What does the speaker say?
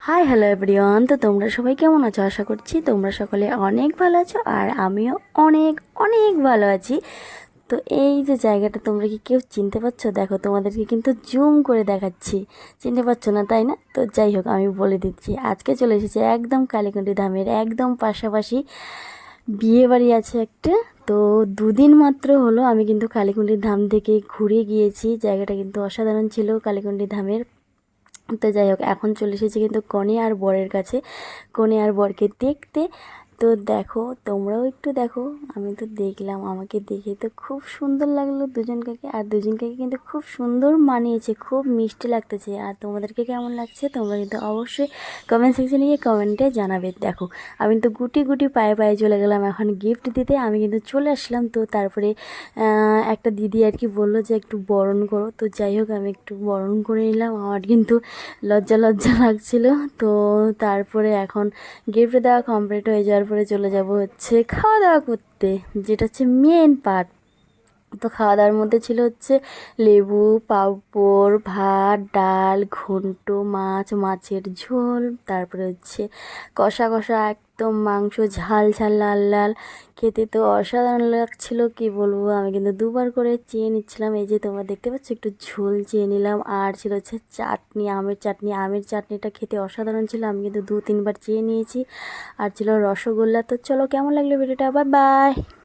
Hi hello everyone. তো তোমরা সবাই কেমন আছো? আশা করছি তোমরা সকলে অনেক ভালো আছো আর আমিও অনেক অনেক ভালো আছি। তো এই যে জায়গাটা তোমরা কি কেউ চিনতে পারছো? দেখো, তোমাদেরকে কিন্তু জুম করে দেখাচ্ছি। চিনতে পারছো না তাই না? তো যাই হোক, আমি বলে দিচ্ছি, আজকে চলে এসেছি একদম কালীকুণ্ডি ধামের একদম পাশাপাশি বিয়ে বাড়ি আছে একটা। তো দুদিন মাত্র হলো আমি কিন্তু কালীকুণ্ডি ধাম থেকে ঘুরে গিয়েছি। জায়গাটা কিন্তু অসাধারণ ছিল কালীকুণ্ডি ধামের। তো যাই হোক, এখন চলে এসেছি কিন্তু কনে আর বরের কাছে, কনে আর বরকে দেখতে। তো দেখো, তোমরাও একটু দেখো। আমি তো দেখলাম, আমাকে দেখে তো খুব সুন্দর লাগলো দুজনকে, আর দুজনকে কিন্তু খুব সুন্দর মানিয়েছে, খুব মিষ্টি লাগতেছে। আর তোমাদেরকে কেমন লাগছে তোমরা কিন্তু অবশ্যই কমেন্ট সেকশনে গিয়ে কমেন্টে জানাবে। দেখো, আমি তো গুটি গুটি পায়ে পায়ে চলে গেলাম এখন গিফট দিতে। আমি কিন্তু চলে আসলাম। তো তারপরে একটা দিদি আর কি বললো যে একটু বরণ করো। তো যাই হোক, আমি একটু বরণ করে নিলাম। আমার কিন্তু লজ্জা লজ্জা লাগছিল। তো তারপরে এখন গিফট দেওয়া কমপ্লিট হয়ে যাওয়ার পরে চলে যাব হচ্ছে খাওয়া দাওয়া করতে, যেটা হচ্ছে মেন পার্ট। তো খাওয়া দাওয়ার মধ্যে ছিল হচ্ছে লেবু, পাঁপড়, ভাত, ডাল, ঘন্ট, মাছ, মাছের ঝোল, তারপরে হচ্ছে কষা কষা একদম মাংস, ঝাল ঝাল লাল লাল। খেতে তো অসাধারণ লাগছিল, কি বলবো। আমি কিন্তু দুবার করে চেয়ে নিচ্ছিলাম। এই যে তোমরা দেখতে পাচ্ছ, একটু ঝোল চেয়ে নিলাম। আর ছিল হচ্ছে চাটনি, আমের চাটনি। আমের চাটনিটা খেতে অসাধারণ ছিল, আমি কিন্তু 2-3 বার চেয়ে নিয়েছি। আর ছিল রসগোল্লা। তো চলো, কেমন লাগলো ভিডিওটা? Bye bye.